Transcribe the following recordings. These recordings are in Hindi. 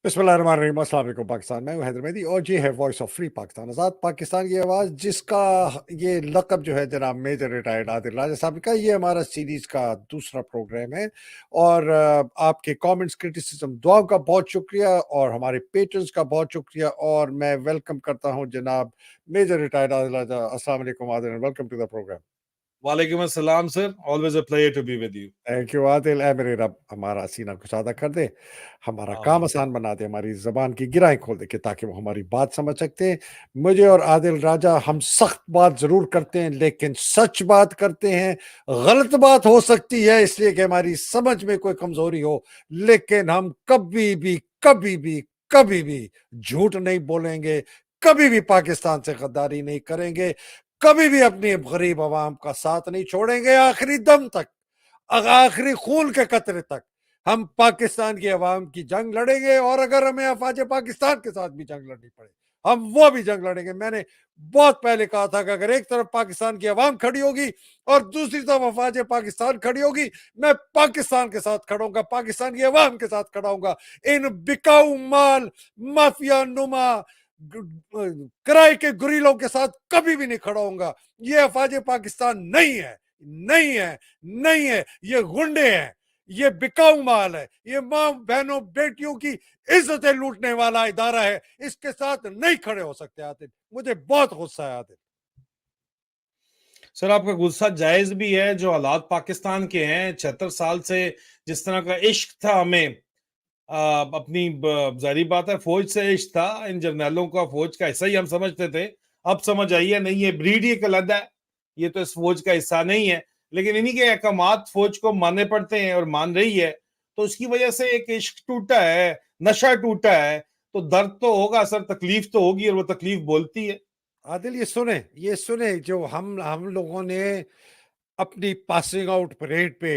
बिस्मिल्लाहिर्रहमानिर्रहीम, अस्सलाम वालेकुम पाकिस्तान। मैं हूं हैदर मेहदी और ये है वॉइस ऑफ फ्री पाकिस्तान, आज़ाद पाकिस्तान की आवाज़, जिसका ये लक़ब जो है जनाब मेजर रिटायर्ड आदिल राजा साहब का। ये हमारा सीरीज़ का दूसरा प्रोग्राम है और आपके कमेंट्स, क्रिटिसिज्म, दुआओं का बहुत शुक्रिया और हमारे पेट्रन्स का बहुत शुक्रिया। और मैं वेलकम करता हूं जनाब मेजर रिटायर्ड आदिल राजा। अस्सलाम वालेकुम Adil, welcome to the programme. वालेकुम अस्सलाम sir, always a pleasure to be with you. Thank you Adil. ऐ मेरे रब हमारा सीना कुशादा कर दे, हमारा काम आमीन। आसान बना दे, हमारी ज़बान की गिराएँ खोल दे कि ताकि वो हमारी बात समझ सकते हैं। मुझे और आदिल राजा हम सख्त बात ज़रूर करते हैं लेकिन सच बात करते हैं। गलत बात हो सकती है इसलिए कि हमारी समझ में कोई कमज़ोरी हो, लेकिन हम कभी भी, कभी भी, कभी भी झूठ नहीं बोलेंगे, कभी भी पाकिस्तान से गद्दारी नहीं करेंगे, कभी भी अपनी गरीब अवाम का साथ नहीं छोड़ेंगे आखिरी दम तक। आखिरी खून के कतरे तक हम पाकिस्तान की अवाम की जंग लड़ेंगे और अगर हमें अफवाज पाकिस्तान के साथ भी जंग लड़नी पड़े हम वो भी जंग लड़ेंगे। मैंने बहुत पहले कहा था कि अगर एक तरफ पाकिस्तान की अवाम खड़ी होगी और दूसरी तरफ अफवाज पाकिस्तान खड़ी होगी, मैं पाकिस्तान के साथ खड़ाऊंगा, पाकिस्तान की अवाम के साथ खड़ा हूंगा। इन बिकाऊ माल, माफिया नुमा, किराए के गुरीलों के साथ कभी भी नहीं खड़ा होऊंगा। ये अफवाज पाकिस्तान नहीं है, नहीं है, नहीं है। ये गुंडे हैं, ये बिकाऊ माल है, ये मां बहनों बेटियों की इज्जतें लूटने वाला इदारा है। इसके साथ नहीं खड़े हो सकते आदिल, मुझे बहुत गुस्सा है आदिल। सर आपका गुस्सा जायज भी है। जो हालात पाकिस्तान के हैं, 76 साल से जिस तरह का इश्क था हमें, अपनी जाहिर बात है फौज से इश्क था, इन जर्नैलों का फौज का हिस्सा ही हम समझते थे। अब समझ आई है नहीं, ये ब्रीड ही एक अलग है, ये तो इस फौज का हिस्सा नहीं है। लेकिन इन्हीं के अहकामात फौज को मानने पड़ते हैं और मान रही है, तो उसकी वजह से एक इश्क टूटा है, नशा टूटा है, तो दर्द तो होगा सर, तकलीफ तो होगी और वो तकलीफ बोलती है। आदिल ये सुने जो हम लोगों ने अपनी पासिंग आउट परेड पे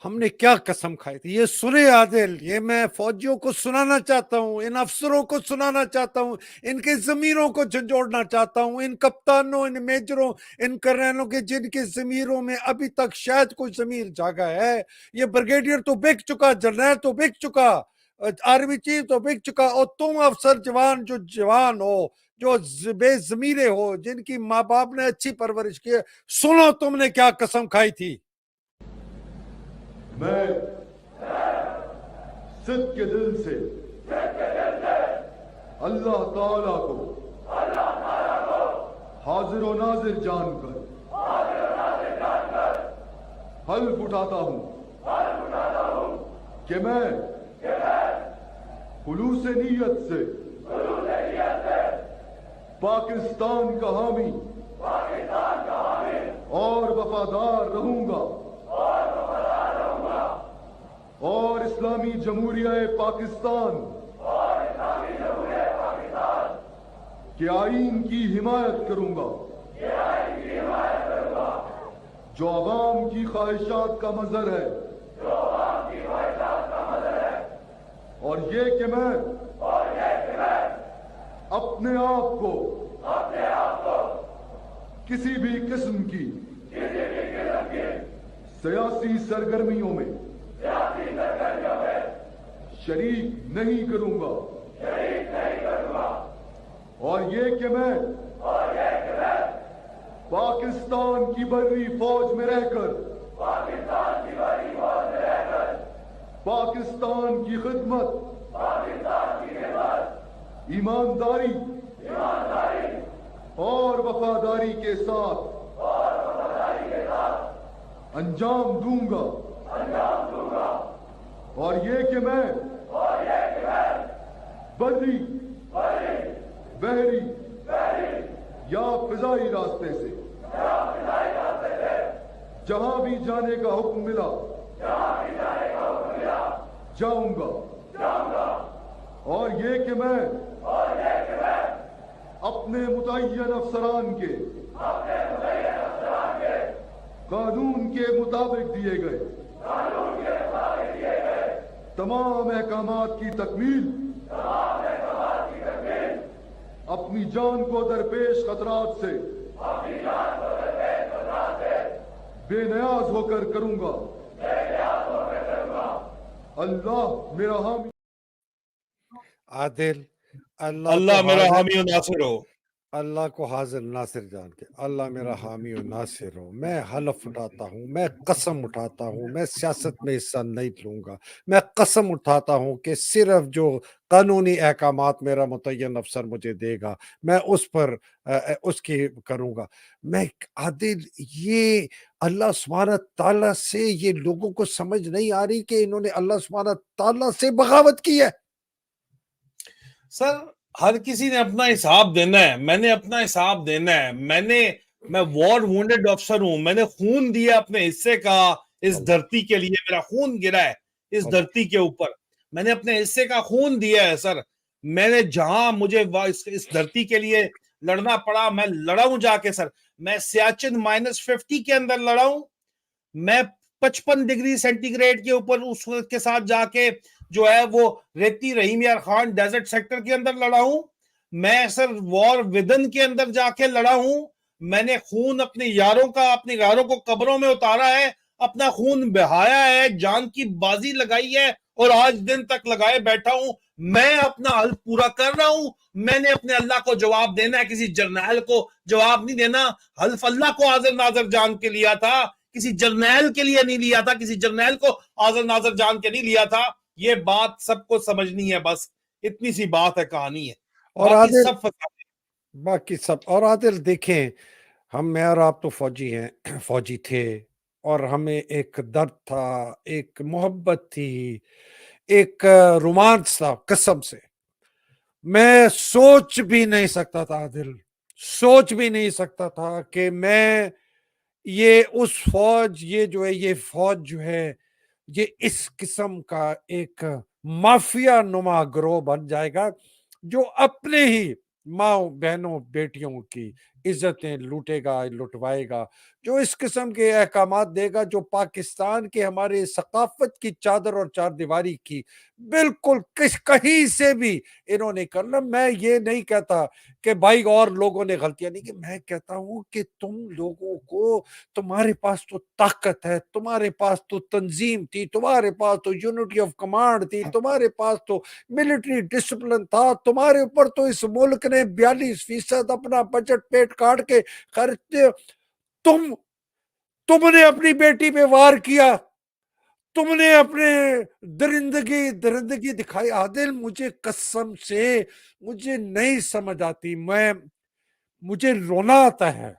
हमने क्या कसम खाई थी, ये सुने आदिल। ये मैं फौजियों को सुनाना चाहता हूँ, इन अफसरों को सुनाना चाहता हूँ, इनके जमीरों को झंझोड़ना चाहता हूँ, इन कप्तानों, इन मेजरों, इन कर्नलों के जिनके जमीरों में अभी तक शायद कोई जमीर जागा है। ये ब्रिगेडियर तो बिक चुका, जर्नैल तो बिक चुका, आर्मी चीफ तो बिक चुका, और तुम अफसर जवान जो जवान हो, जो बेजमीरे हो, जिनकी माँ बाप ने अच्छी परवरिश की है, सुनो तुमने क्या कसम खाई थी। मैं सिद्ध के दिल से अल्लाह ताला को हाजिर व नाजिर जानकर हल्फ उठाता हूं कि मैं खुलूस नीयत से पाकिस्तान का हामी और वफादार रहूंगा और इस्लामी जमहूरिया पाकिस्तान के आईन की हिमायत करूंगा, जो अवाम की ख्वाहिशात का मजहर है, और ये कि मैं अपने आप को किसी भी किस्म की सियासी सरगर्मियों में शरीक नहीं करूंगा, और ये कि मैं पाकिस्तान की बर्री फौज में रहकर पाकिस्तान की खिदमत ईमानदारी और वफादारी के साथ अंजाम दूंगा, और ये कि मैं बर्री, बहरी या फिजाई रास्ते से जहां भी जाने का हुक्म मिला जाऊंगा, और ये कि मैं अपने मुतय्यन अफसरान के कानून के मुताबिक दिए गए तमाम अहकामात की तकमील, अपनी जान को दरपेश खतरात से बेनियाज होकर करूंगा। अल्लाह मेरा हामी। आदिल, अल्लाह को अल्लाह मेरा हाजिर हामी और नासिर हो। अल्लाह को हाजिर नासिर जान के, अल्लाह मेरा हामी और नासिर हो। मैं हलफ उठाता हूँ, मैं कसम उठाता हूँ, मैं सियासत में हिस्सा नहीं लूंगा। मैं कसम उठाता हूँ कि सिर्फ जो कानूनी अहकामात मेरा मुतय्यन अफसर मुझे देगा, मैं उस पर उसकी करूंगा। मैं आदिल, ये अल्लाह सुब्हानहू तआला से ये लोगों को समझ नहीं आ रही कि इन्होंने अल्लाह सुब्हानहू तआला से बगावत की है। सर, हर किसी ने अपना हिसाब देना है, मैंने अपना हिसाब देना है। मैं वॉर वुंडेड ऑफिसर हूं, मैंने खून दिया अपने हिस्से का इस अल्लाह धरती के लिए, मेरा खून गिरा है इस अल्लाह धरती के ऊपर, मैंने अपने हिस्से का खून दिया है सर। मैंने जहां मुझे इस धरती के लिए लड़ना पड़ा, मैं लड़ा हूं जाके सर। मैं सियाचिन -50 के अंदर लड़ा हूं, मैं 55 डिग्री सेंटीग्रेड के ऊपर उसके साथ जाके जो है वो रेती रहीम यार खान डेजर्ट सेक्टर के अंदर लड़ा हूं। मैं सर वॉर विदन के अंदर जाके लड़ा हूं। मैंने खून अपने यारों का, अपने यारों को कब्रों में उतारा है, अपना खून बहाया है, जान की बाजी लगाई है और आज दिन तक लगाए बैठा हूं। मैं अपना हल पूरा कर रहा हूं। मैंने अपने अल्लाह को जवाब देना है, किसी जर्नैल को जवाब नहीं देना। हल्फ अल्लाह को हाजिर नाजर जान के लिया था, किसी जर्नैल के लिए नहीं लिया था, किसी जर्नैल को हाजिर नाजर जान के नहीं लिया था। ये बात सबको समझनी है, बस इतनी सी बात है, कहानी है, और बाकी आदिल, सब फसाद है। बाकी सब। और आदिल देखें, मैं और आप तो फौजी हैं, फौजी थे, और हमें एक दर्द था, एक मोहब्बत थी, एक रोमांच था। कसम से मैं सोच भी नहीं सकता था आदिल, सोच भी नहीं सकता था कि मैं ये उस फौज, ये जो है, ये फौज जो है, ये इस किस्म का एक माफिया नुमा ग्रोह बन जाएगा, जो अपने ही माँ बहनों बेटियों की इज्जतें लूटेगा, लुटवाएगा, जो इस किस्म के अहकामात देगा, जो पाकिस्तान के हमारे सकाफत की चादर और चार दीवारी की बिल्कुल किस कहीं से भी इन्होंने करना। मैं ये नहीं कहता कि भाई और लोगों ने गलतियां नहीं की, मैं कहता हूं कि तुम लोगों को, तुम्हारे पास तो ताकत है, तुम्हारे पास तो तंजीम थी, तुम्हारे पास तो यूनिटी ऑफ कमांड थी, तुम्हारे पास तो मिलिट्री डिसिप्लिन था, तुम्हारे ऊपर तो इस मुल्क ने 42% अपना बजट पेट काट के खर्चे। तुम तुमने अपनी बेटी पे वार किया, तुमने अपने दरिंदगी दरिंदगी दिखाई। आदिल, मुझे कसम से मुझे नहीं समझ आती। मुझे रोना आता है।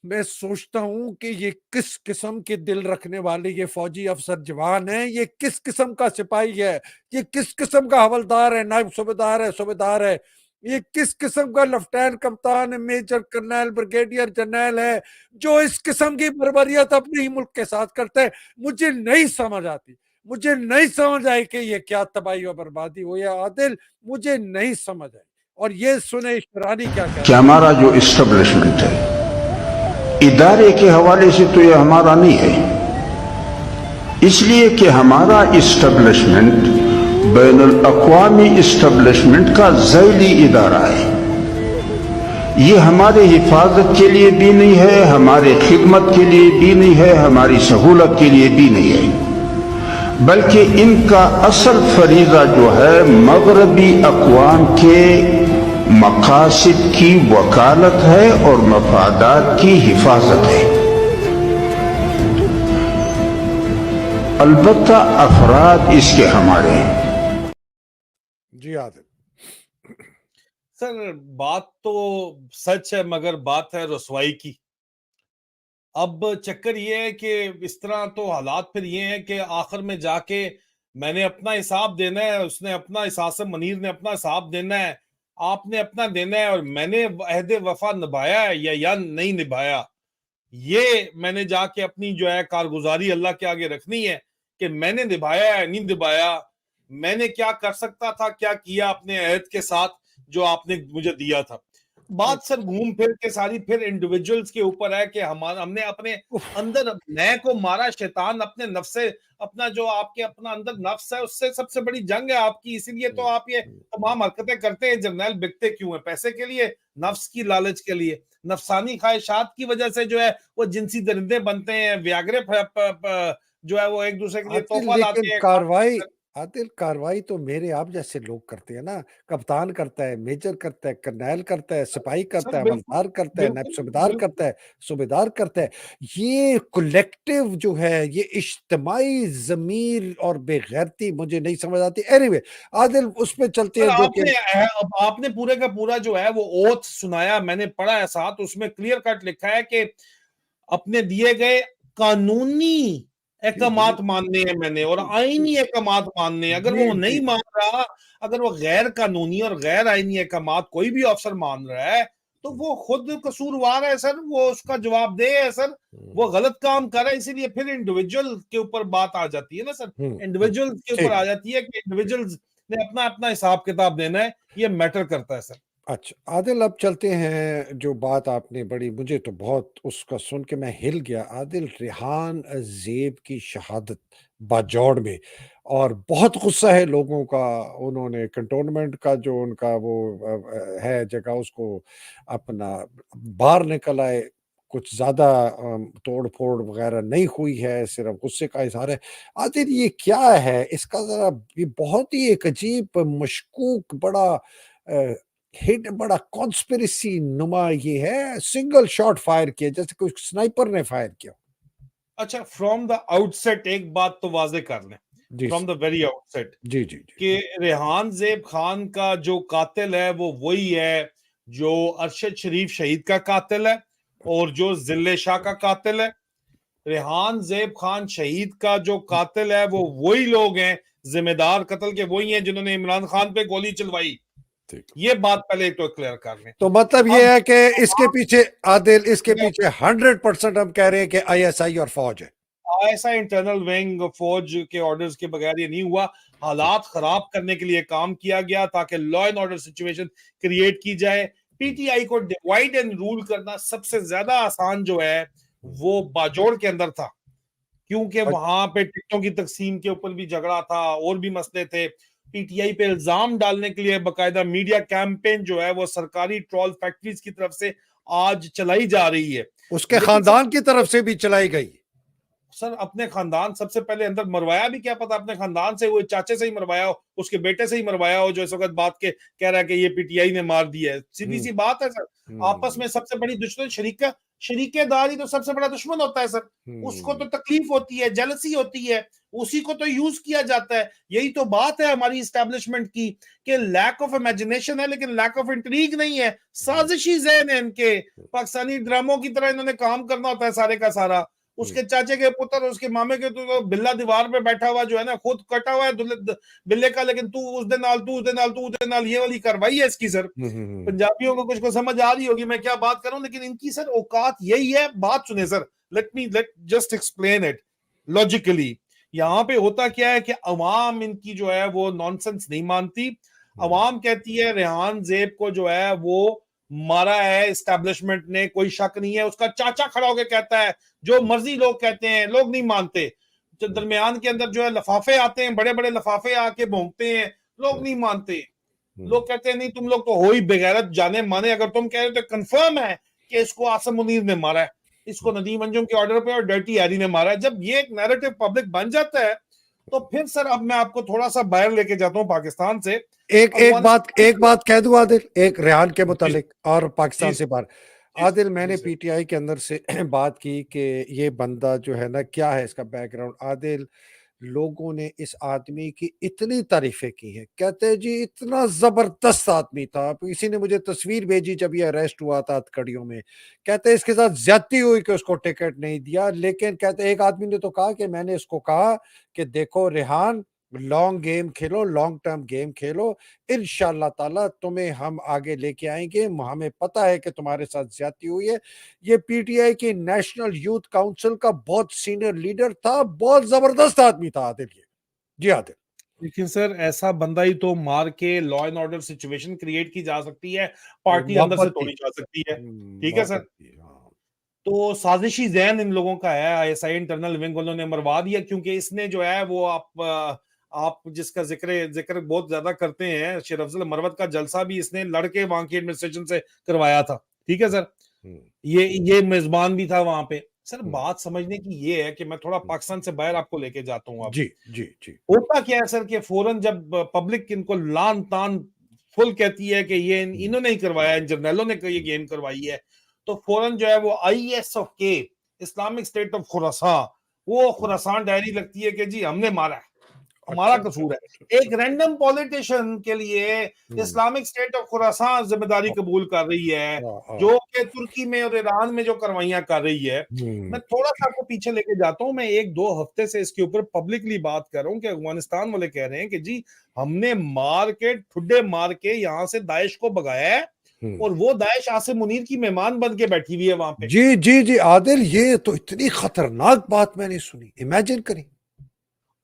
मैं सोचता हूं कि ये किस किस्म के दिल रखने वाले ये फौजी अफसर जवान हैं, ये किस किस्म का सिपाही है, ये किस किस्म का हवलदार है, नायब सूबेदार है, सूबेदार है, ये किस किस्म का लेफ्टिनेंट कप्तान है, मेजर कर्नल, ब्रिगेडियर जनरल है, जो इस किस्म की बर्बरियत अपने ही मुल्क के साथ करते हैं। मुझे नहीं समझ आती, मुझे नहीं समझ आई कि ये क्या तबाही और बर्बादी हुई है आदिल, मुझे नहीं समझ आई। और ये सुने शरानी क्या कि कहता है। हमारा जो इस्टेब्लिशमेंट है इदारे के हवाले से तो ये हमारा नहीं है, इसलिए कि हमारा इस्टेब्लिशमेंट बैनुल अक़वामी इस्टेब्लिशमेंट का ज़ैली इदारा है। ये हमारे हिफाजत के लिए भी नहीं है, हमारे खिदमत के लिए भी नहीं है, हमारी सहूलत के लिए भी नहीं है, बल्कि इनका असल फरीज़ा जो है मगरबी अक़वाम के मकासिद की वकालत है और मफादात की हिफाजत है। अलबत्ता अफराद इसके हमारे हैं। जी आदिल। सर, बात तो सच है, मगर बात है रसवाई की। अब चक्कर ये है कि इस तरह तो हालात फिर ये हैं कि आखिर में जाके मैंने अपना हिसाब देना है, उसने अपना, इसासम मनीर ने अपना हिसाब देना है, आपने अपना देना है, और मैंने अहद वफा निभाया है या नहीं निभाया, ये मैंने जाके अपनी जो है कारगुजारी अल्लाह के आगे रखनी है कि मैंने निभाया है, नहीं निभाया, मैंने क्या कर सकता था, क्या किया अपने अहद के साथ जो आपने मुझे दिया था। बात सर घूम फिर के सारी फिर इंडिविजुअल्स के ऊपर है कि हमने अपने अंदर नए को मारा, शैतान अपने नफ्स से, अपना जो आपके अपना अंदर नफ्स है उससे सबसे बड़ी जंग है आपकी, इसीलिए तो आप ये तमाम हरकतें करते हैं। जर्नैल बिकते क्यों है? पैसे के लिए, नफ्स की लालच के लिए, नफसानी ख्वाहिशात की वजह से जो है वो जिनसी दरिंदे बनते हैं, व्याग्रे जो है वो एक दूसरे के लिए आदिल, तोहफा लेकिन लाते हैं। कार्रवाई आदिल, कार्रवाई तो मेरे आप जैसे लोग करते हैं ना, कप्तान करता है, मेजर करता है, कर्नैल करता है, सिपाही करता सर है, बिल्कुल, हवलदार करता है, नायब बिल्कुल, सूबेदार बिल्कुल। करता है, सूबेदार करता है। ये कलेक्टिव जो है, ये इज्तिमाई ज़मीर और बेगैरती मुझे नहीं समझ आती। एनीवे, आदिल उस पे चलते सर हैं जो कि आपने पूरे का पूरा जो है वो ओथ सुनाया, मैंने पढ़ा है साथ, उसमें क्लियर कट लिखा है कि अपने दिए गए कानूनी जी, जी। अहकामात मानने हैं मैंने और जी, जी। आईनी अहकामात मानने हैं। अगर जी, वो जी। नहीं मान रहा, अगर वो गैर कानूनी और गैर आईनी अहकामात कोई भी अफसर मान रहा है, तो हुँ, वो खुद कसूरवार है सर, वो उसका जवाबदेह है सर। वो हुँ, गलत काम कर रहा है, इसीलिए फिर इंडिविजुअल के ऊपर बात आ जाती है ना सर। हुँ, हुँ। इंडिविजुअल के ऊपर ठीक आ है। जाती है कि इंडिविजुअल्स ने अपना अपना हिसाब किताब देना है, ये मैटर करता है सर। अच्छा, आदिल अब चलते हैं जो बात आपने बड़ी मुझे तो बहुत उसका सुन के मैं हिल गया। आदिल, रेहान ज़ेब की शहादत बाजौड़ में और बहुत गुस्सा है लोगों का। उन्होंने कैंटोनमेंट का जो उनका वो है जगह उसको अपना बाहर निकल आए। कुछ ज़्यादा तोड़-फोड़ वग़ैरह नहीं हुई है, सिर्फ़ गुस्से का इज़हार है। आदिल, ये क्या है? इसका ज़रा ये बहुत ही एक अजीब मशकूक बड़ा हिट बड़ा कॉन्स्पिरेसी नुमा ये है, सिंगल शॉट फायर किया जैसे कोई स्नाइपर ने फायर किया। अच्छा, फ्रॉम द आउटसेट एक बात तो वाज़ेह कर लें, जी, फ्रॉम द वेरी आउटसेट जी, जी, जी। कि रेहान ज़ेब खान का जो कातिल है वो वही है जो अरशद शरीफ शहीद का कातिल है और जो जिल्ले शाह का कातिल है। रेहान ज़ेब खान शहीद का जो कातिल है वो वही लोग हैं, जिम्मेदार कत्ल के वही हैं जिन्होंने इमरान खान पे गोली चलवाई। ठीक। ये बात पहले तो क्लियर कर लें। तो मतलब ये अब है कि इसके पीछे आदिल इसके पीछे 100% हम कह रहे हैं कि आईएसआई और फौज है। ऐसा इंटरनल विंग फौज के ऑर्डर्स के बगैर ये नहीं हुआ। ठीक। हालात खराब करने के लिए काम किया गया ताकि law and order situation create की जाए। हुँ, पीटीआई को डिवाइड एंड रूल करना सबसे ज्यादा आसान जो है हुँ। वो बाजोड़ के अंदर था, क्योंकि अ, वहां पे टिकटों की तकसीम के ऊपर भी झगड़ा था और भी मसले थे। पीटीआई पे इल्जाम डालने के लिए बाकायदा मीडिया कैंपेन जो है वो सरकारी ट्रोल फैक्ट्रीज की तरफ से आज चलाई जा रही है। उसके लेकिन सर, खानदान की तरफ से भी चलाई गई। सर अपने खानदान सबसे पहले अंदर मरवाया भी क्या पता अपने खानदान से, वो चाचे से ही मरवाया हो, उसके बेटे से ही मरवाया हो जो इस वक्त बात के कह रहा है कि ये पीटीआई ने मार दिया है। सीधी हुँ, सी बात है सर। आपस हुँ, में सबसे बड़ी दुश्मन शरीकेदार ही तो सबसे बड़ा दुश्मन होता है सर। उसको तो हुँ, तकलीफ होती है, जेलसी होती है, उसी को तो यूज किया जाता है। यही तो बात है हमारी इस्टेब्लिशमेंट की कि लैक ऑफ इमेजिनेशन है लेकिन लैक ऑफ इंट्रीग नहीं है। हुँ, साजिशी ज़हन है इनके, पाकिस्तानी ड्रामों की तरह इन्होंने काम करना होता है सारे का सारा। हुँ, उसके चाचे के पुत्र और उसके मामे के तो बिल्ला दीवार पे बैठा हुआ जो है ना, खुद कटा हुआ है बिल्ले का, लेकिन तू उस दिन नाल, तू उस दिन नाल, तू उस दिन नाल, ये वाली कार्रवाई है इसकी सर। हुँ, हुँ, हुँ। पंजाबियों को कुछ को समझ आ रही होगी मैं क्या बात करूं, लेकिन इनकी सर औकात यही है। बात सुने sir, let just explain it logically. यहाँ पे होता क्या है कि अवाम इनकी जो है वो नॉनसेंस नहीं मानती। हुँ, अवाम कहती है रेहान ज़ेब को जो है वो मारा है एस्टेब्लिशमेंट ने, कोई शक नहीं है। उसका चाचा खड़ा होकर कहता है, जो मर्जी लोग कहते हैं, लोग नहीं मानते। जो हुँ, दरमियान के अंदर जो है लफाफे आते हैं, बड़े बड़े लफाफे आके भोंकते हैं, लोग हुँ, नहीं मानते। हुँ, लोग कहते हैं नहीं तुम लोग तो हो ही बेगैरत जाने माने, अगर तुम कह रहे हो तो कंफर्म है कि इसको आसम मुनीर ने मारा है, इसको नदीम अंजुम के ऑर्डर पे और डर्टी हैरी ने मारा है। जब ये एक नैरेटिव पब्लिक बन जाता है तो फिर सर अब मैं आपको थोड़ा सा बाहर लेके जाता हूँ पाकिस्तान से। एक अफगानिस्तान एक बात कह दूं आदिल, एक रेहान के जी मुतालिक और जी पाकिस्तान से बाहर। जी आदिल, जी मैंने सर। पीटीआई के अंदर से बात की कि ये बंदा जो है ना क्या है इसका बैकग्राउंड। आदिल, लोगों ने इस आदमी की इतनी तारीफें की हैं, कहते हैं जी इतना जबरदस्त आदमी था। किसी ने मुझे तस्वीर भेजी जब ये अरेस्ट हुआ था हथकड़ियों में, कहते हैं इसके साथ ज्यादती हुई कि उसको टिकट नहीं दिया। लेकिन कहते एक आदमी ने तो कहा कि मैंने इसको कहा कि देखो रेहान, लॉन्ग गेम खेलो, लॉन्ग टर्म गेम खेलो, इंशाल्लाह ताला तुम्हें हम आगे लेके आएंगे। हमें पता है कि तुम्हारे साथ ज्यादती हुई है। ये पीटीआई की नेशनल यूथ काउंसिल का बहुत सीनियर लीडर था, बहुत जबरदस्त आदमी था आदिल ये। जी आदिल। लेकिन सर ऐसा बंदा ही तो मार के law and order situation create की जा सकती है, वो पार्टी अंदर से मोहब्बत थी। तोड़ी जा सकती है। ठीक है सर। मोहब्बत थी, हाँ। तो साजिशी जहन इन लोगों का है, आईएसआई इंटरनल विंग वालों ने मरवा दिया, क्योंकि इसने जो है वो आप जिसका जिक्र जिक्र बहुत ज्यादा करते हैं, शेर अफजल मरवत का जलसा भी इसने लड़के वहां की एडमिनिस्ट्रेशन से करवाया था। ठीक है सर। हुँ, ये मेजबान भी था वहां पे। सर बात समझने की ये है कि मैं थोड़ा पाकिस्तान से बाहर आपको लेके जाता हूँ अब। जी जी जी होता क्या है सर कि फौरन जब पब्लिक इनको लान तान फुल कहती है कि ये इन्होंने ही करवाया, इन जर्नलों ने ये गेम करवाई है, तो फौरन जो है वो IS-K, Islamic state of Khorasan, वो खुरासान डायरी लगती है कि जी हमने मारा है, हमारा अच्छा कसूर है। अच्छा एक रैंडम पॉलिटिशियन के लिए इस्लामिक स्टेट ऑफ खुरासान जिम्मेदारी कबूल कर रही है, जो कि तुर्की में और ईरान में जो कार्रवाइयां कर रही है। मैं थोड़ा सा आपको पीछे लेके जाता हूं, मैं 1-2 हफ्ते से इसके ऊपर पब्लिकली बात कर रहा हूं कि अफगानिस्तान वाले कह रहे हैं कि जी हमने मार के ठुड्डे मार के यहां से दाइश को भगाया है और वो दाइश आसिम मुनीर की मेहमान बन के बैठी हुई है वहां पे। जी जी जी आदिल, ये तो इतनी खतरनाक बात मैंने सुनी, इमेजिन करें।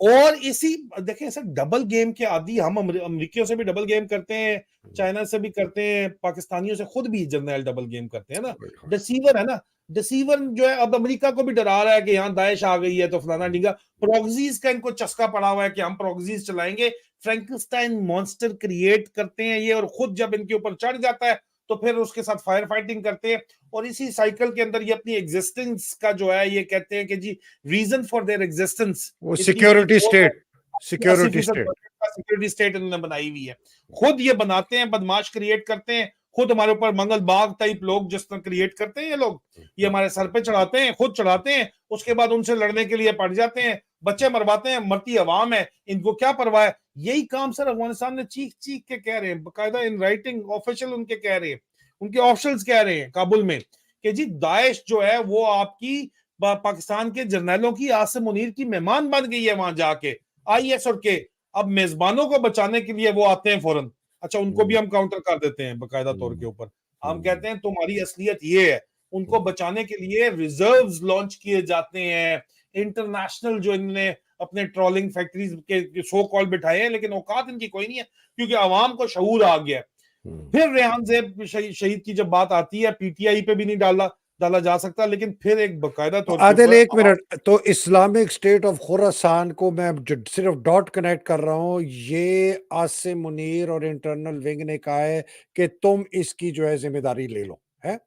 और इसी देखें सर, डबल गेम के आदि हम अमरीकियों से भी डबल गेम करते हैं, चाइना से भी करते हैं, पाकिस्तानियों से खुद भी जर्नल डबल गेम करते हैं ना। डिसीवर है ना, डिसीवर जो है अब अमेरिका को भी डरा रहा है कि यहाँ दाइश आ गई है तो फलाना ढींगा। प्रॉक्सीज का इनको चस्का पड़ा हुआ है कि हम प्रॉक्सीज चलाएंगे, फ्रैंकस्टाइन मॉन्स्टर क्रिएट करते हैं ये, और खुद जब इनके ऊपर चढ़ जाता है तो फिर उसके साथ फायर फाइटिंग करते हैं, और इसी साइकिल के अंदर ये अपनी एग्जिस्टेंस का जो है ये कहते हैं कि जी रीजन फॉर देयर एग्जिस्टेंस, वो सिक्योरिटी स्टेट, 80% सिक्योरिटी स्टेट इन्होंने बनाई हुई है। खुद ये बनाते हैं, बदमाश क्रिएट करते हैं, खुद हमारे ऊपर मंगल बाग टाइप लोग जिस तरह क्रिएट करते हैं ये लोग, ये हमारे सर पे चढ़ाते हैं, खुद चढ़ाते हैं, उसके बाद उनसे लड़ने के लिए पड़ जाते हैं, बच्चे मरवाते हैं, मरती अवाम है, इनको क्या परवाह है। यही काम सर अफगानिस्तान ने चीख चीख के कह रहे हैं, बाकायदा इन राइटिंग ऑफिशियल उनके कह रहे हैं, उनके ऑफिशियल्स कह रहे हैं काबुल में कि जी दाइश जो है वो आपकी पाकिस्तान के जर्नैलों की आसिम मुनीर की मेहमान बन गई है वहां जाके। IS और K अब मेजबानों को बचाने के लिए वो आते हैं फौरन, अच्छा उनको भी हम काउंटर कर देते हैं बकायदा तौर के ऊपर। हम कहते हैं तुम्हारी असलियत ये है, उनको बचाने के लिए रिजर्व्स लॉन्च किए जाते हैं, इंटरनेशनल जो इन्होंने अपने ट्रोलिंग फैक्ट्रीज के सो कॉल बिठाए हैं, लेकिन औकात इनकी कोई नहीं है क्योंकि आवाम को शऊर आ गया। फिर रेहान ज़ैब शहीद की जब बात आती है, PTI पे भी नहीं डाला जा सकता, लेकिन फिर एक बकायदा तौर पे आदिल एक मिनट, तो इस्लामिक स्टेट ऑफ खुरासान को मैं सिर्फ डॉट कनेक्ट कर रहा हूँ, ये आसिम मुनीर और इंटरनल विंग ने कहा है कि तुम इसकी जो है जिम्मेदारी ले लो, है।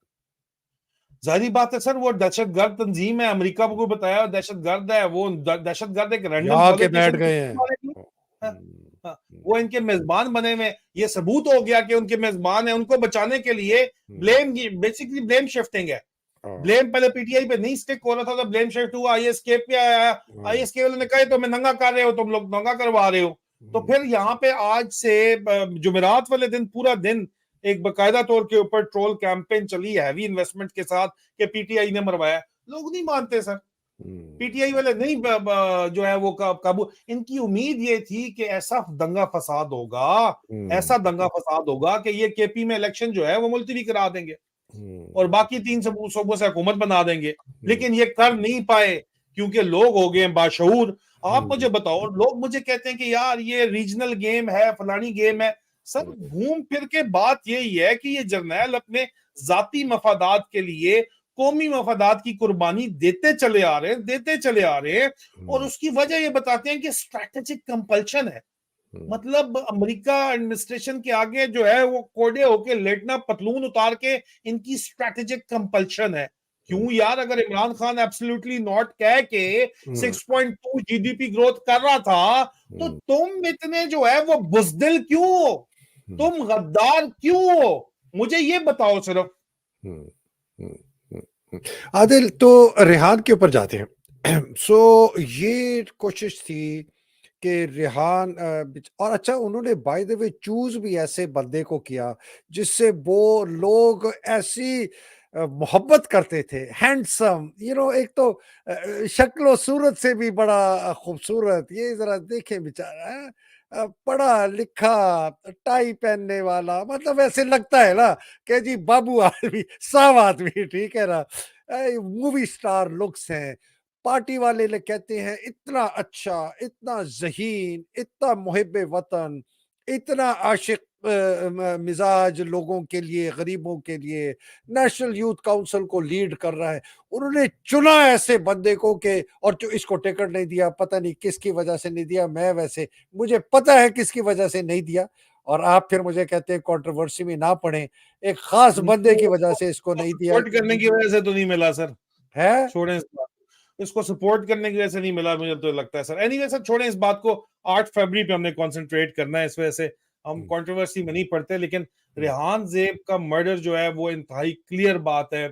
जाहिर बात है सर, वो दहशतगर्द तंजीम है, अमेरिका को बताया दहशतगर्द है, वो दहशतगर्द एक रैंडम आके बैठ गए हैं। वो इनके मेजबान बने हुए, ये सबूत हो गया कि उनके मेजबान है, उनको बचाने के लिए ब्लेम, बेसिकली ब्लेम शिफ्टिंग है। ब्लेम पहले PTI पे नहीं स्टिक हो रहा था, तो ब्लेम शिफ्ट हुआ, IS-K पे आया, IS-K वालों ने कहा तो मैं नंगा कर रहे हो, तुम लोग नंगा करवा रहे हो। तो फिर यहाँ पे आज से जुमेरात वाले दिन पूरा दिन एक बकायदा तौर के ऊपर ट्रोल कैंपेन चली हैवी इन्वेस्टमेंट के साथ कि PTI ने मरवाया। लोग नहीं मानते सर, PTI वाले नहीं जो है वो काबू, इनकी उम्मीद ये थी कि ऐसा दंगा फसाद होगा, ऐसा दंगा फसाद होगा कि ये KP में इलेक्शन जो है वो मुलतवी करा देंगे और बाकी 3 सूबों से हुकूमत बना देंगे, लेकिन ये कर नहीं पाए क्योंकि लोग हो गए बाशऊर। आप मुझे बताओ, लोग मुझे कहते हैं कि यार ये रीजनल गेम है, फलानी गेम है। सर घूम फिर के बात यही है कि ये जर्नैल अपने जाती मफादात के लिए कौमी मफादात की कुर्बानी देते चले आ रहे हैं, और उसकी वजह ये बताते हैं कि स्ट्रैटेजिक कंपल्शन है। मतलब अमेरिका एडमिनिस्ट्रेशन के आगे जो है वो कोड़े होके लेटना, पतलून उतार के, इनकी स्ट्रैटेजिक कंपल्शन है। क्यों यार, अगर इमरान खान एब्सोल्युटली नॉट कह के 6.2 GDP ग्रोथ कर रहा था, तो तुम इतने जो है वो बुज़दिल क्यों हो, तुम गद्दार क्यों हो, मुझे ये बताओ सिर्फ। आदिल, तो रेहान के ऊपर जाते हैं। सो ये कोशिश थी कि रेहान और अच्छा उन्होंने बाय द वे चूज भी ऐसे बंदे को किया जिससे वो लोग ऐसी मोहब्बत करते थे, हैंडसम, एक तो शक्ल सूरत से भी बड़ा खूबसूरत, ये जरा देखें बेचारा है, पढ़ा लिखा, टाई पहनने वाला, मतलब ऐसे लगता है ना कि जी बाबू आदमी, साफ आदमी, ठीक है ना, मूवी स्टार लुक्स हैं। पार्टी वाले लोग कहते हैं इतना अच्छा, इतना ज़हीन, इतना मुहिब वतन, इतना आशिक मिजाज लोगों के लिए, गरीबों के लिए, नेशनल यूथ काउंसिल को लीड कर रहा है। उन्होंने चुना ऐसे बंदे को के, और जो इसको टिकट नहीं दिया, पता नहीं किसकी वजह से नहीं दिया, मैं वैसे मुझे पता है किसकी वजह से नहीं दिया, और आप फिर मुझे कहते हैं कंट्रोवर्सी में ना पड़े, एक खास बंदे की वजह से इसको नहीं दिया। करने की वजह से तो नहीं मिला सर। है। छोड़ें इस बात को, इसको सपोर्ट करने की वजह से नहीं मिला, मुझे तो लगता है सर। एनीवे सर, छोड़ें इस बात को। 8 फरवरी पे हमने कंसंट्रेट करना है, इस वजह से हम कंट्रोवर्सी में नहीं पड़ते। लेकिन रेहान ज़ेब का मर्डर जो है वो इंतहाई क्लियर बात है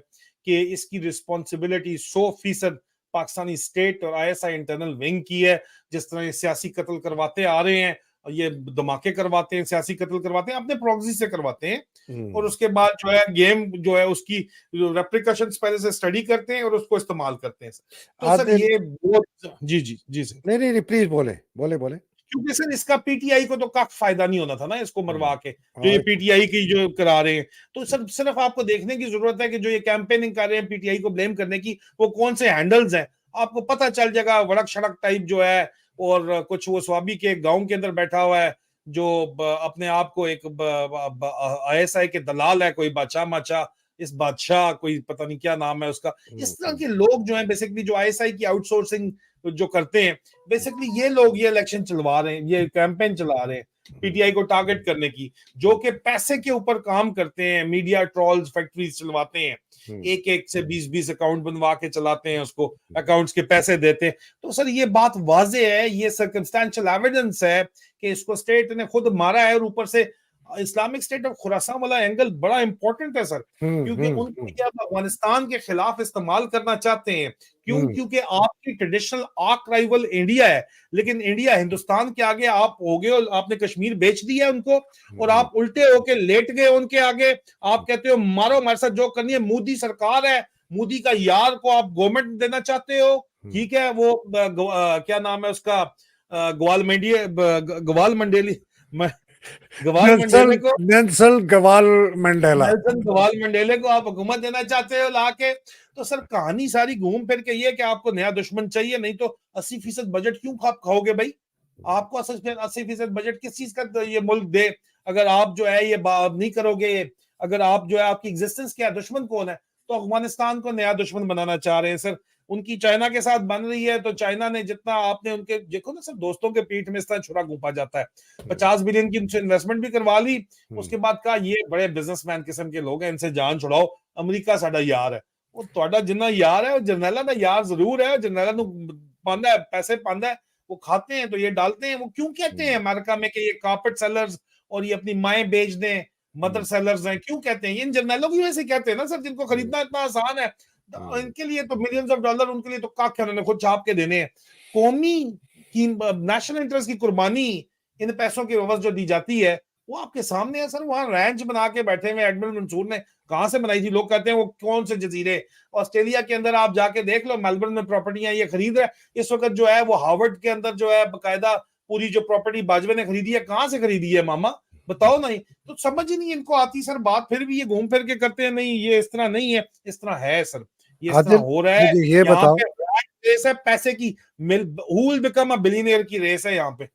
कि इसकी रिस्पॉन्सिबिलिटी 100% पाकिस्तानी स्टेट और आईएसआई इंटरनल विंग की है। जिस तरह ये सियासी कत्ल करवाते आ रहे हैं, ये धमाके करवाते हैं, सियासी कत्ल करवाते हैं, अपने प्रॉक्सी से करवाते हैं, और उसके बाद जो है गेम जो है उसकी रेप्रिकॉशंस पहले से स्टडी करते हैं और उसको इस्तेमाल करते हैं। तो सर आदिल, ये बहुत जी जी जी सर, नहीं नहीं प्लीज बोले बोले बोले। क्योंकि सर इसका पीटीआई को तो काफी फायदा नहीं होना था ना इसको मरवा के, जो ये हाँ, पीटीआई की जो करा रहे हैं। तो सर सिर्फ आपको देखने की जरूरत है कि जो ये कैंपेनिंग कर रहे हैं पीटीआई को ब्लेम करने की, वो कौन से हैंडल्स हैं, आपको पता चल जाएगा। वड़क शड़क टाइप जो है, और कुछ वो स्वाबी के गांव के अंदर बैठा हुआ है जो अपने आप को एक आईएसआई के दलाल है, कोई बादशाह माचा, इस बादशाह कोई पता नहीं क्या नाम है उसका। इस तरह के लोग जो हैं बेसिकली, जो आईएसआई की आउटसोर्सिंग जो करते हैं, बेसिकली ये लोग ये इलेक्शन चलवा रहे हैं, ये कैंपेन चला रहे हैं पीटीआई को टारगेट करने की, जो कि पैसे के ऊपर काम करते हैं। मीडिया ट्रॉल्स फैक्ट्रीज चलवाते हैं, एक एक से 20-20 अकाउंट बनवा के चलाते हैं, उसको अकाउंट्स के पैसे देते हैं। तो सर ये बात वाजे है, ये सर्कमस्टेंशियल एविडेंस है कि इसको स्टेट ने खुद मारा है। और ऊपर से इस्लामिक स्टेट ऑफ खुरासान वाला एंगल बड़ा इंपॉर्टेंट है सर, क्योंकि उनको ये अफगानिस्तान के खिलाफ इस्तेमाल करना चाहते हैं। क्यों? क्योंकि आपकी ट्रेडिशनल आर्क राइवल इंडिया है, लेकिन इंडिया हिंदुस्तान के आगे आप हो गए, और आपने कश्मीर बेच दिया उनको, और आप उल्टे होके लेट गए उनके आगे। आप कहते हो मारो, हमारे साथ जो करनी है। मोदी सरकार है, मोदी का यार को आप गवर्नमेंट देना चाहते हो, ठीक है। वो क्या नाम है उसका, गवाल मंडेली नेल्सन गवाल मंडेला, नेल्सन गवाल मंडेले को आप हुकूमत देना चाहते हो लाके। तो सर कहानी सारी घूम फिर के ये कि आपको नया दुश्मन चाहिए, नहीं तो 80% बजट क्यों आप खाओगे भाई? आपको 80% बजट किस चीज का ये मुल्क दे, अगर आप जो है ये नहीं करोगे। अगर आप जो है, आपकी एग्जिस्टेंस क्या है, दुश्मन कौन है? तो अफगानिस्तान को नया दुश्मन बनाना चाह रहे हैं सर। उनकी चाइना के साथ बन रही है, तो चाइना ने जितना आपने उनके देखो ना सर, दोस्तों के पीठ में इस तरह छुरा घूंपा जाता है। 50 बिलियन की उनसे इन्वेस्टमेंट भी करवा ली, उसके बाद कहा ये बड़े बिजनेसमैन किस्म के लोग हैं, इनसे जान छुड़ाओ, अमेरिका साडा यार है। वो ਤੁਹਾਡਾ जिन्ना यार है, वो जरनैला का यार जरूर है, जरनैला पांदा है, पैसे पांदा है, वो खाते हैं तो ये डालते हैं। वो क्यों कहते हैं अमेरिका में कि ये कार्पेट सेलर्स और ये अपनी माएं बेच दें, मदर सेलर्स हैं? क्यों कहते हैं? इन जर्नैलों की वजह से कहते हैं ना सर, जिनको खरीदना इतना आसान है। तो इनके लिए तो मिलियंस ऑफ डॉलर, उनके लिए तो काख है, उन्होंने खुद छाप के देने हैं। कौमी की नेशनल इंटरेस्ट की कुर्बानी इन पैसों की एवज जो दी जाती है, वो आपके सामने है सर। वहां रैंच बना के बैठे हुए एडमिरल मंसूर ने कहां से बनाई थी? लोग कहते हैं वो कौन से जजीरे, ऑस्ट्रेलिया के अंदर आप जाके देख लो, मेलबर्न में प्रॉपर्टियां ये खरीद रहा है इस वक्त जो है। वो हार्वर्ड के अंदर जो है बकायदा पूरी जो प्रॉपर्टी बाजवे ने खरीदी है, कहां से खरीदी है मामा, बताओ नहीं। तो समझ ही नहीं इनको आती सर बात, फिर भी ये घूम फिर के करते हैं, नहीं ये इस तरह नहीं है, इस तरह है सर, ये इस तरह हो रहा है। मुझे ये यहाँ बताओ, पे रेस है पैसे की, who will become a billionaire की रेस है यहाँ पे।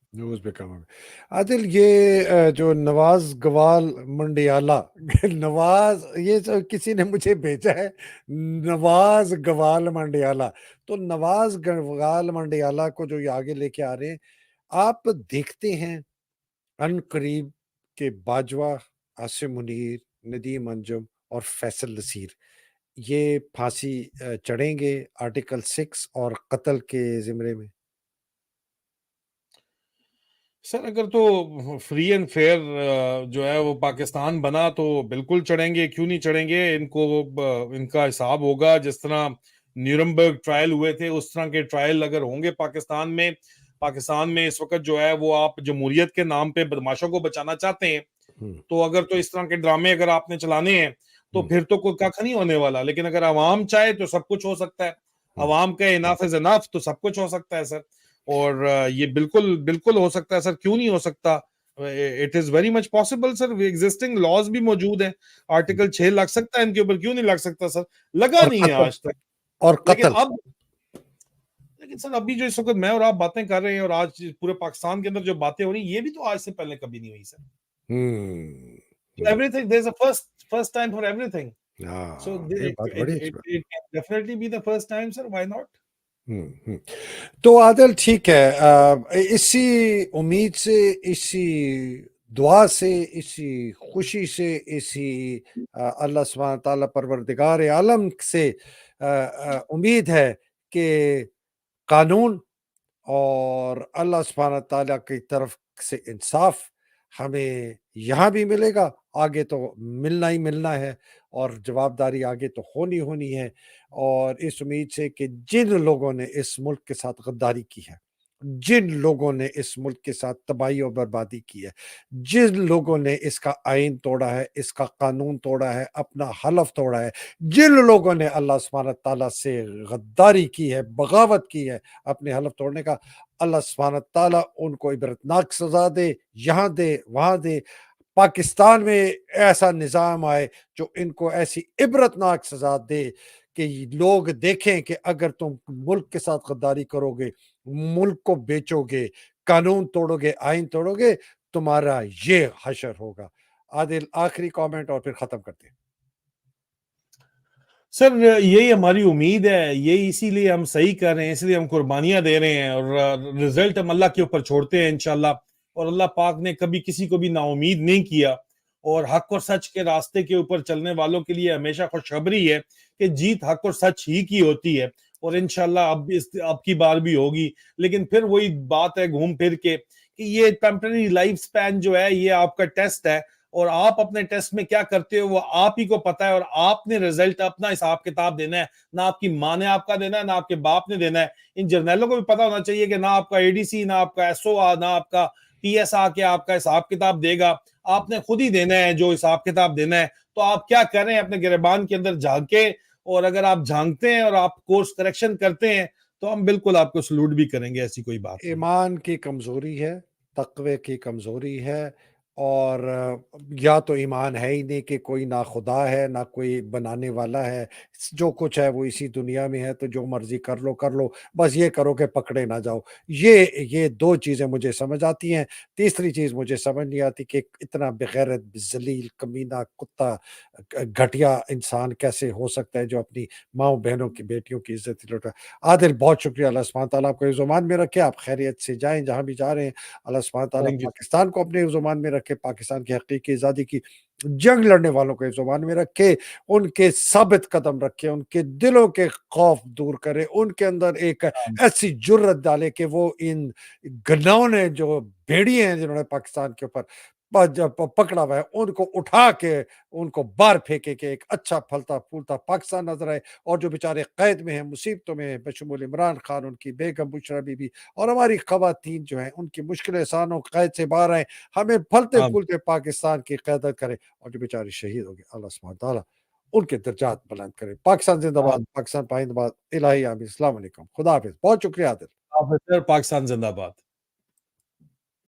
आदिल ये जो नवाज गवाल मंडियाला नवाज, ये जो किसी ने मुझे भेजा है, नवाज गवाल मंडियाला, तो नवाज गवाल मंडियाला को जो ये आगे लेके आ रहे हैं, आप देखते हैं अनकरीब के बाजवा, आसिम मुनीर, नदीम अंजुम और फैसल नसीर ये फांसी चढ़ेंगे आर्टिकल 6 और कत्ल के जिम्मे में। सर अगर तो फ्री एंड फेयर जो है वो पाकिस्तान बना तो बिल्कुल चढ़ेंगे, क्यों नहीं चढ़ेंगे। इनको इनका हिसाब होगा, जिस तरह न्यूरमबर्ग ट्रायल हुए थे उस तरह के ट्रायल अगर होंगे पाकिस्तान में। पाकिस्तान में इस वक्त जो है वो आप जमहूरियत के नाम पे बदमाशों को बचाना चाहते हैं, तो अगर तो इस तरह के ड्रामे अगर आपने चलाने हैं तो फिर तो कोई कख नहीं होने वाला। लेकिन अगर अवाम चाहे तो सब कुछ हो सकता है, अवाम का इनाफ इज इनाफ, तो सब कुछ हो सकता है सर। और ये बिल्कुल बिल्कुल हो सकता है सर, क्यों नहीं हो सकता? It is very much possible sir, existing laws भी मौजूद है, आर्टिकल 6 लग सकता है इनके ऊपर, क्यों नहीं लग सकता सर? लगा नहीं है आज तक। और लेकिन सर अभी जो इस वक्त मैं और आप बातें कर रहे हैं, और आज पूरे पाकिस्तान के अंदर जो बातें हो रही है, ये भी तो आज से पहले कभी नहीं हुई sir. Everything, there is a first time for everything, so it definitely be the first time sir, why not? तो आदिल ठीक है, इसी उम्मीद से, इसी दुआ से, इसी खुशी से, इसी अल्लाह सुब्हानहू व तआला परवरदिगार आलम से उम्मीद है कि कानून और अल्लाह सुब्हानहू व तआला की तरफ से इंसाफ हमें यहाँ भी मिलेगा, आगे तो मिलना ही मिलना है और जवाबदारी आगे तो होनी है। और इस उम्मीद से कि जिन लोगों ने इस मुल्क के साथ गद्दारी की है, जिन लोगों ने इस मुल्क के साथ तबाही और बर्बादी की है, जिन लोगों ने इसका आइन तोड़ा है, इसका कानून तोड़ा है, अपना हलफ तोड़ा है, जिन लोगों ने अल्लाह सुब्हानहू व तआला से गद्दारी की है, बगावत की है अपने हलफ तोड़ने का, अल्लाह सुब्हानहू व तआला उनको इबरतनाक सज़ा दे, यहाँ दे, वहाँ दे। पाकिस्तान में ऐसा निज़ाम आए जो इनको ऐसी इबरतनाक सज़ा दे कि लोग देखें कि अगर तुम मुल्क के साथ गद्दारी करोगे, मुल्क को बेचोगे, कानून तोड़ोगे, आइन तोड़ोगे, तुम्हारा ये हशर होगा। आदिल, आखिरी कमेंट और फिर ख़त्म करते हैं। सर, यही हमारी उम्मीद है, यही इसीलिए हम सही कर रहे हैं, इसलिए हम कुर्बानियां दे रहे हैं और रिजल्ट हम अल्लाह के ऊपर छोड़ते हैं इंशाल्लाह। और अल्लाह पाक ने कभी किसी को भी नाउमीद नहीं किया और हक और सच के रास्ते के ऊपर चलने वालों के लिए हमेशा खुशखबरी है कि जीत हक और सच ही की होती है और इंशाल्लाह अब की बार भी होगी। लेकिन फिर वही बात है घूम फिर के कि ये टेम्पररी लाइफ स्पैन जो है ये आपका टेस्ट है और आप अपने टेस्ट में क्या करते हो वो आप ही को पता है और आपने रिजल्ट अपना हिसाब किताब देना है। ना आपकी माँ ने आपका देना है, ना आपके बाप ने देना है। इन जर्नैलों को भी पता होना चाहिए कि ना आपका एडीसी, ना आपका एसओ, ना आपका पीएस आके आपका हिसाब किताब देगा, आपने खुद ही देना है जो हिसाब किताब देना है। तो आप क्या कर रहे हैं अपने गिरबान के अंदर झांके, और अगर आप झांकते हैं और आप कोर्स करेक्शन करते हैं तो हम बिल्कुल आपको सलूट भी करेंगे, ऐसी कोई बात नहीं। ईमान की कमज़ोरी है, तक़वे की कमज़ोरी है और या तो ईमान है ही नहीं कि कोई ना खुदा है, ना कोई बनाने वाला है। जो कुछ है वो इसी दुनिया में है, तो जो मर्ज़ी कर लो, बस ये करो कि पकड़े ना जाओ। ये 2 चीज़ें मुझे समझ आती हैं। तीसरी चीज़ मुझे समझ नहीं आती कि इतना बेगैरत, ज़लील, कमीना, कुत्ता, घटिया इंसान कैसे हो सकता है जो अपनी माँओं-बहनों की, बेटियों की इज़्ज़त ही लुटा। आदिल, बहुत शुक्रिया। अल्लाह सुब्हानहू तआला आपको हिफ़्ज़-ओ-अमान में रखे, आप खैरियत से जाएँ जहाँ भी जा रहे हैं। अल्लाह सुब्हानहू तआला थैंक यू। पाकिस्तान को अपने हिफ़्ज़-ओ-मान में रखे, पाकिस्तान की हकीकी आज़ादी की जंग लड़ने वालों को हिफ़्ज़-ओ-मान में रखे, उनके साबित कदम रखे, उनके दिलों के खौफ दूर करे, उनके अंदर एक ऐसी जुर्रत डाले कि वो इन घिनौने जो भेड़िए हैं जिन्होंने पाकिस्तान के ऊपर पकड़ा हुआ है, उनको उठा के उनको बाहर फेंके कि एक अच्छा फलता-फूलता पाकिस्तान नज़र आए। और जो बेचारे कैद में हैं, मुसीबतों में हैं, बशमूल इमरान खान, उनकी बेगम बुशरा बीबी और हमारी ख़वातीन जो हैं, उनकी मुश्किलें आसान हो, कैद से बाहर आएँ, हमें हाँ, फलते-फूलते पाकिस्तान की क़यादत करें। और जो बेचारे शहीद हो गए, अल्लाह सुब्हानहू तआला उनके दर्जात बुलंद करे। पाकिस्तान ज़िंदाबाद, हाँ। पाकिस्तान पाइंदाबाद। इलाही आमीन। अस्सलाम वालेकुम। खुदा हाफ़िज़। बहुत शुक्रिया आदिल। पाकिस्तान जिंदाबाद।